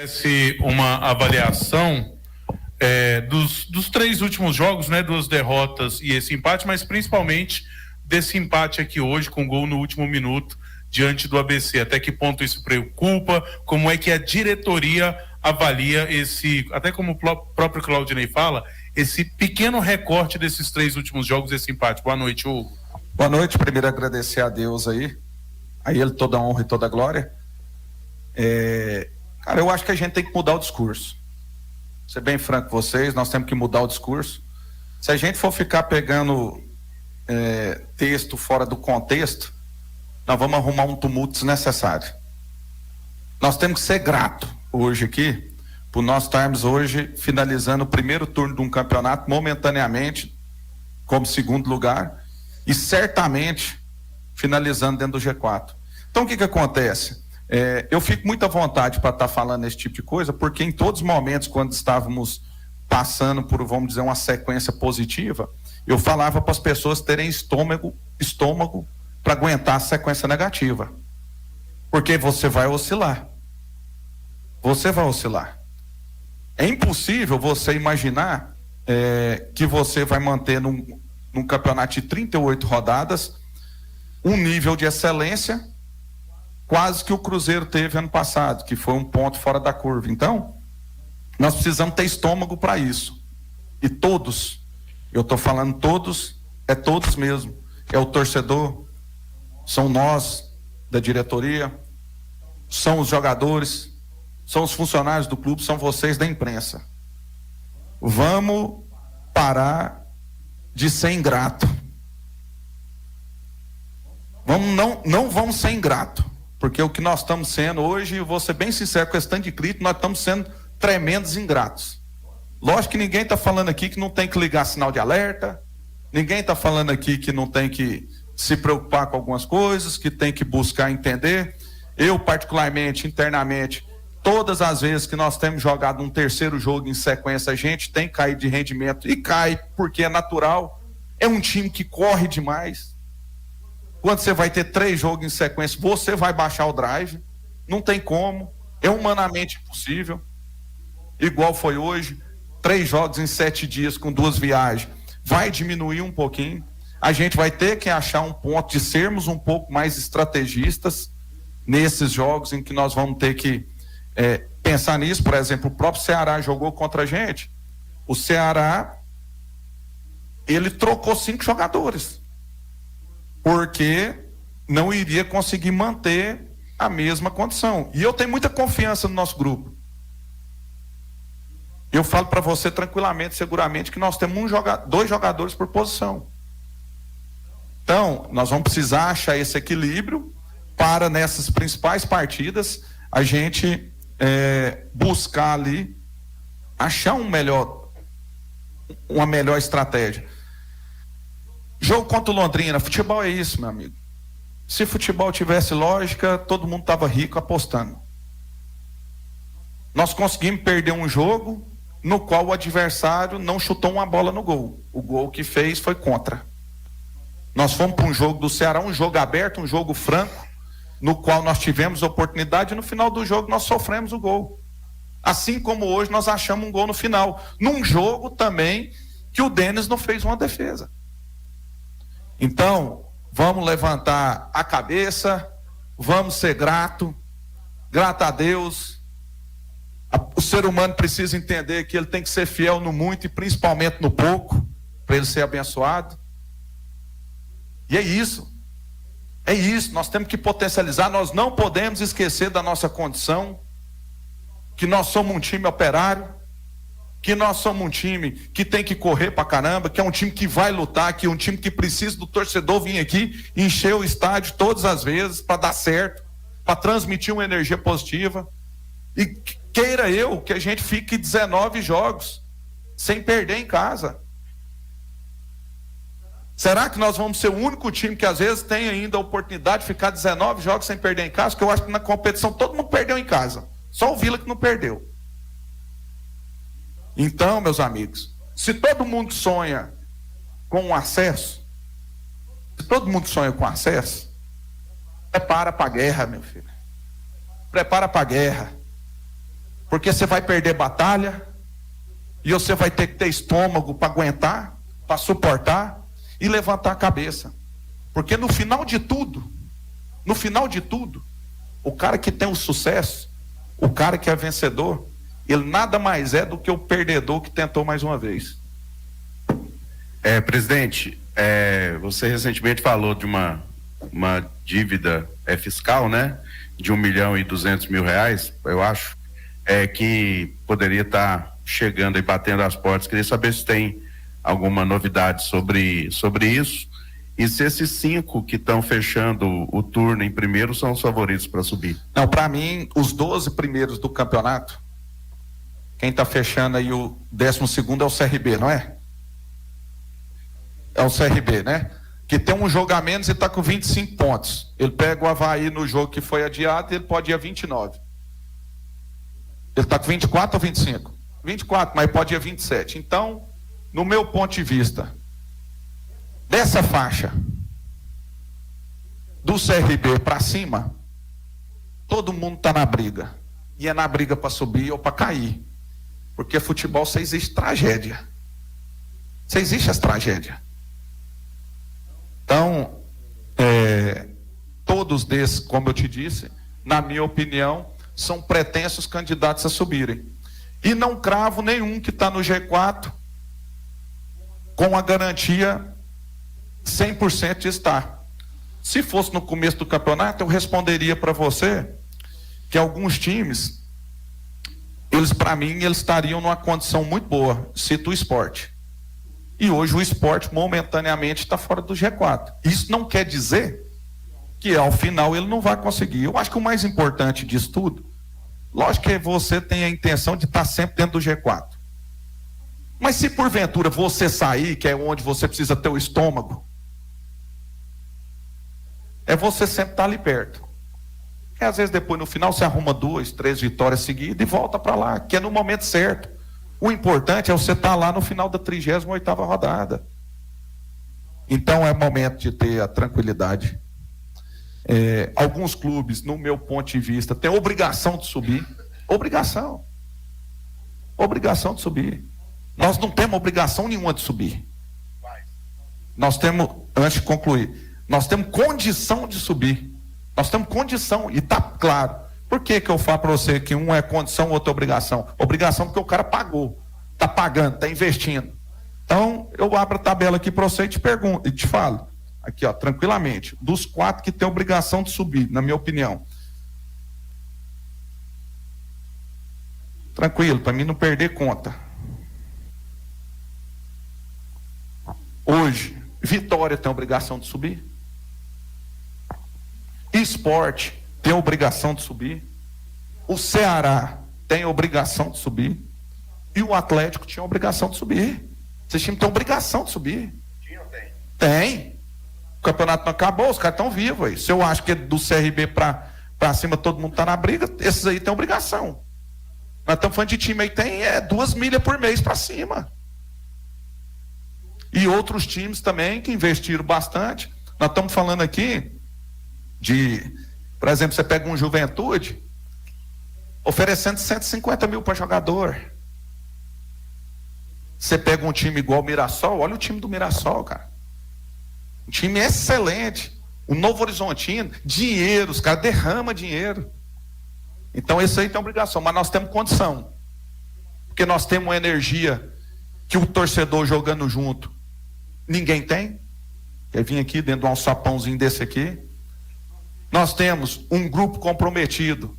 Esse uma avaliação dos três últimos jogos, né? Duas derrotas e esse empate, mas principalmente desse empate aqui hoje com gol no último minuto diante do ABC. Até que ponto isso preocupa? Como é que a diretoria avalia esse, até como o próprio Claudinei fala, esse pequeno recorte desses três últimos jogos, esse empate? Boa noite, Hugo. Boa noite. Primeiro agradecer a Deus aí, a ele toda a honra e toda a glória. Cara, eu acho que a gente tem que mudar o discurso. Vou ser bem franco com vocês, nós temos que mudar o discurso. Se a gente for ficar pegando texto fora do contexto, nós vamos arrumar um tumulto desnecessário. Nós temos que ser grato hoje aqui, por nós estarmos hoje finalizando o primeiro turno de um campeonato momentaneamente como segundo lugar e certamente finalizando dentro do G4. Então o que acontece? Eu fico muito à vontade para estar falando esse tipo de coisa, porque em todos os momentos, quando estávamos passando por, vamos dizer, uma sequência positiva, eu falava para as pessoas terem estômago para aguentar a sequência negativa. Porque você vai oscilar. Você vai oscilar. É impossível você imaginar que você vai manter num campeonato de 38 rodadas um nível de excelência quase que o Cruzeiro teve ano passado, que foi um ponto fora da curva. Então, nós precisamos ter estômago para isso. E todos, eu estou falando todos, é todos mesmo. É o torcedor, são nós da diretoria, são os jogadores, são os funcionários do clube, são vocês da imprensa. Vamos parar de ser ingrato. Não vamos ser ingrato. Porque o que nós estamos sendo hoje, eu vou ser bem sincero com esse tanto de crítico, nós estamos sendo tremendos ingratos. Lógico que ninguém está falando aqui que não tem que ligar sinal de alerta, ninguém está falando aqui que não tem que se preocupar com algumas coisas, que tem que buscar entender. Eu, particularmente, internamente, todas as vezes que nós temos jogado um terceiro jogo em sequência, a gente tem caído de rendimento, e cai porque é natural, é um time que corre demais. Quando você vai ter 3 jogos em sequência, você vai baixar o drive. Não tem como. É humanamente impossível. Igual foi hoje. 3 jogos em 7 dias com 2 viagens. Vai diminuir um pouquinho. A gente vai ter que achar um ponto de sermos um pouco mais estrategistas nesses jogos em que nós vamos ter que pensar nisso. Por exemplo, o próprio Ceará jogou contra a gente. O Ceará, ele trocou 5 jogadores. Porque não iria conseguir manter a mesma condição. E eu tenho muita confiança no nosso grupo. Eu falo para você tranquilamente, seguramente, que nós temos 2 jogadores por posição. Então, nós vamos precisar achar esse equilíbrio para, nessas principais partidas, a gente buscar ali, achar uma melhor estratégia. Jogo contra o Londrina, futebol é isso, meu amigo. Se futebol tivesse lógica, todo mundo estava rico apostando. Nós conseguimos perder um jogo no qual o adversário não chutou uma bola no gol. O gol que fez foi contra. Nós fomos para um jogo do Ceará, um jogo aberto, um jogo franco, no qual nós tivemos oportunidade e no final do jogo nós sofremos o gol. Assim como hoje nós achamos um gol no final. Num jogo também que o Denis não fez uma defesa. Então, vamos levantar a cabeça, vamos ser grato a Deus. O ser humano precisa entender que ele tem que ser fiel no muito e principalmente no pouco, para ele ser abençoado. E é isso, nós temos que potencializar, nós não podemos esquecer da nossa condição, que nós somos um time operário, que nós somos um time que tem que correr pra caramba, que é um time que vai lutar, que é um time que precisa do torcedor vir aqui e encher o estádio todas as vezes para dar certo, para transmitir uma energia positiva. E queira eu que a gente fique 19 jogos sem perder em casa. Será que nós vamos ser o único time que às vezes tem ainda a oportunidade de ficar 19 jogos sem perder em casa? Porque eu acho que na competição todo mundo perdeu em casa, só o Vila que não perdeu. Então, meus amigos, se todo mundo sonha com um acesso, prepara para a guerra, meu filho. Prepara para a guerra. Porque você vai perder batalha, e você vai ter que ter estômago para aguentar, para suportar e levantar a cabeça. Porque no final de tudo, o cara que tem o sucesso, o cara que é vencedor, ele nada mais é do que o perdedor que tentou mais uma vez. Presidente, você recentemente falou de uma dívida fiscal, né? De R$1.200.000, eu acho, que poderia estar chegando e batendo as portas. Queria saber se tem alguma novidade sobre isso, e se esses 5 que estão fechando o turno em primeiro são os favoritos para subir. Não, para mim, os 12 primeiros do campeonato, quem está fechando aí o 12º é o CRB, não é? É o CRB, né? Que tem um jogo a menos e está com 25 pontos. Ele pega o Avaí no jogo que foi adiado e ele pode ir a 29. Ele está com 24 ou 25? 24, mas pode ir a 27. Então, no meu ponto de vista, dessa faixa do CRB para cima, todo mundo está na briga. E é na briga para subir ou para cair. Porque futebol só existe tragédia. Só existe as tragédias. Então, todos desses, como eu te disse, na minha opinião, são pretensos candidatos a subirem. E não cravo nenhum que está no G4 com a garantia 100% de estar. Se fosse no começo do campeonato, eu responderia para você que alguns times, eles, para mim, eles estariam numa condição muito boa. Cito o Sport. E hoje o Sport momentaneamente está fora do G4. Isso não quer dizer que ao final ele não vai conseguir. Eu acho que o mais importante disso tudo, lógico que você tem a intenção de estar sempre dentro do G4. Mas se porventura você sair, que é onde você precisa ter o estômago, é você sempre estar ali perto. Porque às vezes depois no final você arruma 2, 3 vitórias seguidas e volta para lá, que é no momento certo. O importante é você estar lá no final da 38ª rodada. Então é momento de ter a tranquilidade. Alguns clubes, no meu ponto de vista, têm obrigação de subir. Obrigação de subir. Nós não temos obrigação nenhuma de subir. Nós temos, antes de concluir, nós temos condição de subir. Nós temos condição, e está claro. Por que eu falo para você que um é condição, outro é obrigação? Obrigação porque o cara pagou, está pagando, está investindo. Então, eu abro a tabela aqui para você e te pergunto, e te falo, aqui ó, tranquilamente, dos 4 que tem obrigação de subir, na minha opinião. Tranquilo, para mim não perder conta. Hoje, Vitória tem obrigação de subir. Sport tem obrigação de subir. O Ceará tem obrigação de subir. E o Atlético tinha obrigação de subir. Esses times têm obrigação de subir. Tinha ou tem? Tem. O campeonato não acabou, os caras estão vivos aí. Se eu acho que é do CRB para cima todo mundo está na briga, esses aí têm obrigação. Nós estamos falando de time aí que tem 2 milhas por mês para cima. E outros times também que investiram bastante. Nós estamos falando aqui por exemplo, você pega um Juventude oferecendo 150 mil para jogador. Você pega um time igual o Mirassol, olha o time do Mirassol, cara. Um time excelente. O Novo Horizontino, dinheiro, os caras derramam dinheiro. Então esse aí tem obrigação, mas nós temos condição. Porque nós temos uma energia que o torcedor jogando junto, ninguém tem. Quer vir aqui dentro de um alçapãozinho desse aqui. Nós temos um grupo comprometido,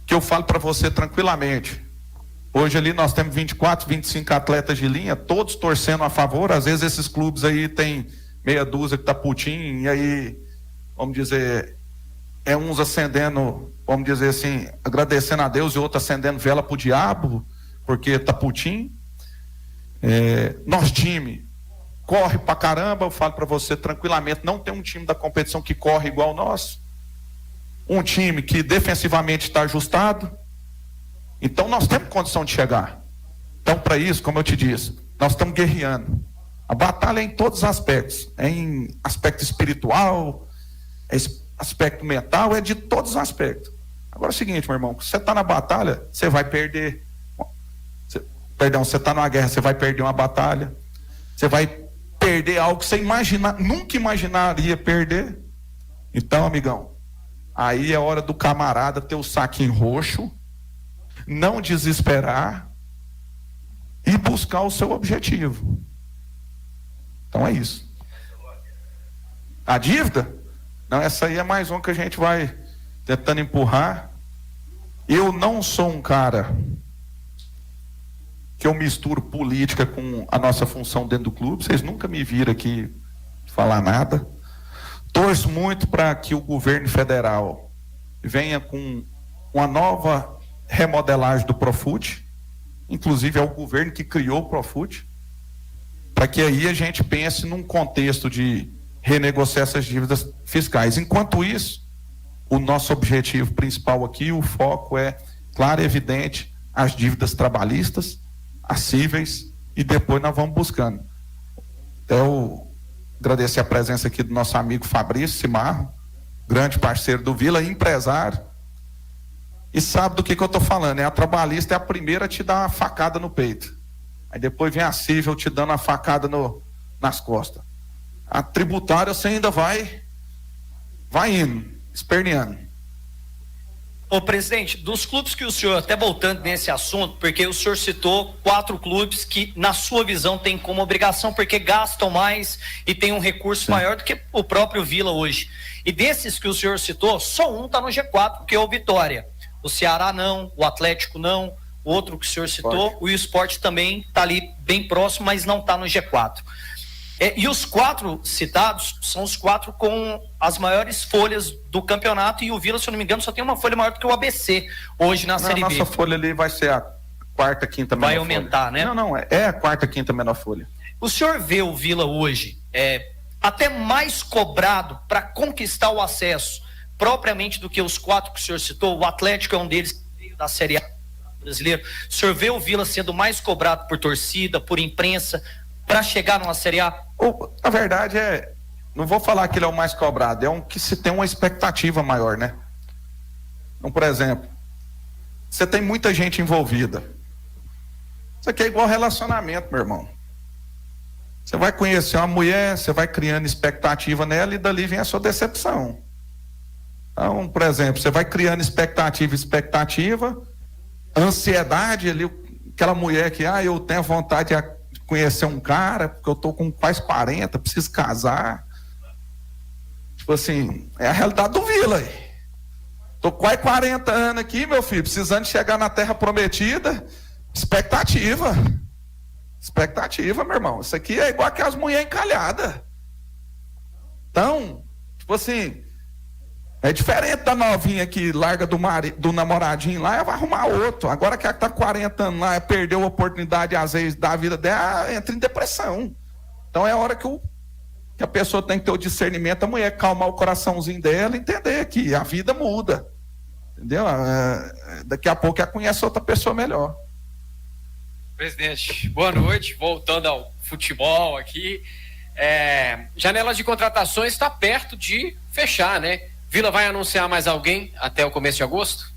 que eu falo para você tranquilamente. Hoje ali nós temos 24, 25 atletas de linha, todos torcendo a favor. Às vezes esses clubes aí tem meia dúzia que tá putinho, e aí, vamos dizer, uns acendendo, vamos dizer assim, agradecendo a Deus, e outros acendendo vela pro diabo, porque tá putinho. Nosso time corre pra caramba, eu falo pra você tranquilamente, não tem um time da competição que corre igual o nosso. Um time que defensivamente está ajustado. Então nós temos condição de chegar. Então, para isso, como eu te disse, nós estamos guerreando. A batalha é em todos os aspectos. É em aspecto espiritual, é aspecto mental, é de todos os aspectos. Agora é o seguinte, meu irmão, você está na batalha, você vai perder. Você está numa guerra, você vai perder uma batalha. Você vai perder algo que você nunca imaginaria perder. Então, amigão, aí é hora do camarada ter o saquinho roxo, não desesperar e buscar o seu objetivo. Então é isso. A dívida? Não, essa aí é mais um que a gente vai tentando empurrar. Eu não sou um cara que eu misturo política com a nossa função dentro do clube. Vocês nunca me viram aqui falar nada. Torço muito para que o governo federal venha com uma nova remodelagem do Profut. Inclusive é o governo que criou o Profut, para que aí a gente pense num contexto de renegociar essas dívidas fiscais. Enquanto isso, o nosso objetivo principal aqui, o foco é, claro e evidente, as dívidas trabalhistas, as cíveis, e depois nós vamos buscando. Eu agradecer a presença aqui do nosso amigo Fabrício Cimarro, grande parceiro do Vila, empresário, e sabe do que eu estou falando, a trabalhista é a primeira a te dar uma facada no peito, aí depois vem a cível te dando uma facada nas costas. A tributária você ainda vai indo, esperneando. Ô presidente, dos clubes que o senhor, até voltando nesse assunto, porque o senhor citou 4 clubes que na sua visão tem como obrigação, porque gastam mais e tem um recurso maior do que o próprio Vila hoje. E desses que o senhor citou, só um está no G4, que é o Vitória. O Ceará não, o Atlético não, o outro que o senhor citou, o Sport também está ali bem próximo, mas não está no G4. E os 4 citados são os 4 com as maiores folhas do campeonato, e o Vila, se eu não me engano, só tem uma folha maior do que o ABC hoje na Série B. A nossa folha ali vai ser a quarta, quinta menor folha. Vai aumentar, né? Não, é a quarta, quinta menor folha. O senhor vê o Vila hoje até mais cobrado para conquistar o acesso, propriamente do que os 4 que o senhor citou? O Atlético é um deles que veio da Série A brasileira. O senhor vê o Vila sendo mais cobrado por torcida, por imprensa, para chegar numa Série A? A verdade não vou falar que ele é o mais cobrado, é um que se tem uma expectativa maior, né? Então, por exemplo, você tem muita gente envolvida. Isso aqui é igual relacionamento, meu irmão. Você vai conhecer uma mulher, você vai criando expectativa nela e dali vem a sua decepção. Então, por exemplo, você vai criando expectativa, ansiedade ali, aquela mulher que, eu tenho vontade de conhecer um cara, porque eu tô com quase 40, preciso casar. Tipo assim, é a realidade do Vila aí. Tô quase 40 anos aqui, meu filho, precisando chegar na terra prometida. Expectativa, meu irmão. Isso aqui é igual aquelas mulheres encalhadas. Então, tipo assim, é diferente da novinha que larga do namoradinho lá e vai arrumar outro. Agora que ela tá 40 anos lá, perdeu a oportunidade, às vezes, da vida dela, entra em depressão. Então é hora que a pessoa tem que ter o discernimento, a mulher calmar o coraçãozinho dela e entender que a vida muda. Entendeu? Daqui a pouco ela conhece outra pessoa melhor. Presidente, boa noite. Voltando ao futebol aqui. Janela de contratações está perto de fechar, né? Vila vai anunciar mais alguém até o começo de agosto?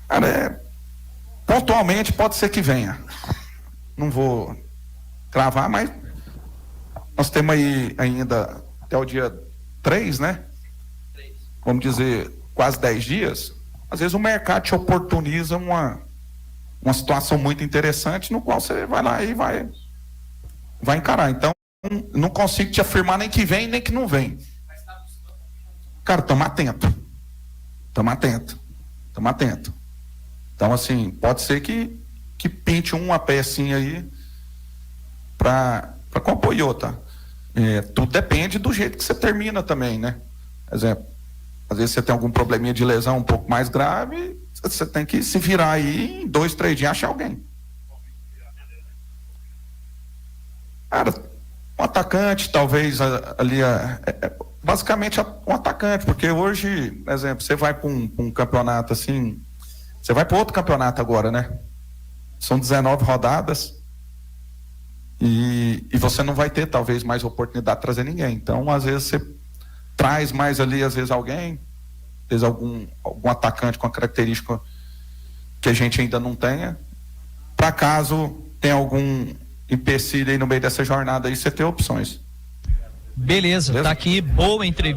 Cara, pontualmente pode ser que venha. Não vou cravar, mas nós temos aí ainda até o dia 3, né? Vamos dizer, quase 10 dias. Às vezes o mercado te oportuniza uma situação muito interessante, no qual você vai lá e vai encarar. Então, não consigo te afirmar nem que vem, nem que não vem. Cara, estamos atentos. Então, assim, pode ser que pinte uma pecinha aí para compor outra. Tudo depende do jeito que você termina também, né? Por exemplo, às vezes você tem algum probleminha de lesão um pouco mais grave, você tem que se virar aí em 2, 3 dias achar alguém. Cara, um atacante, talvez ali, basicamente um atacante, porque hoje, por exemplo, você vai para um campeonato assim, você vai para outro campeonato agora, né? São 19 rodadas e você não vai ter, talvez, mais oportunidade de trazer ninguém. Então, às vezes, você traz mais ali, às vezes, alguém, talvez algum atacante com a característica que a gente ainda não tenha, para caso tenha algum empecilho aí no meio dessa jornada aí, você ter opções. Beleza, tá aqui, boa entrevista.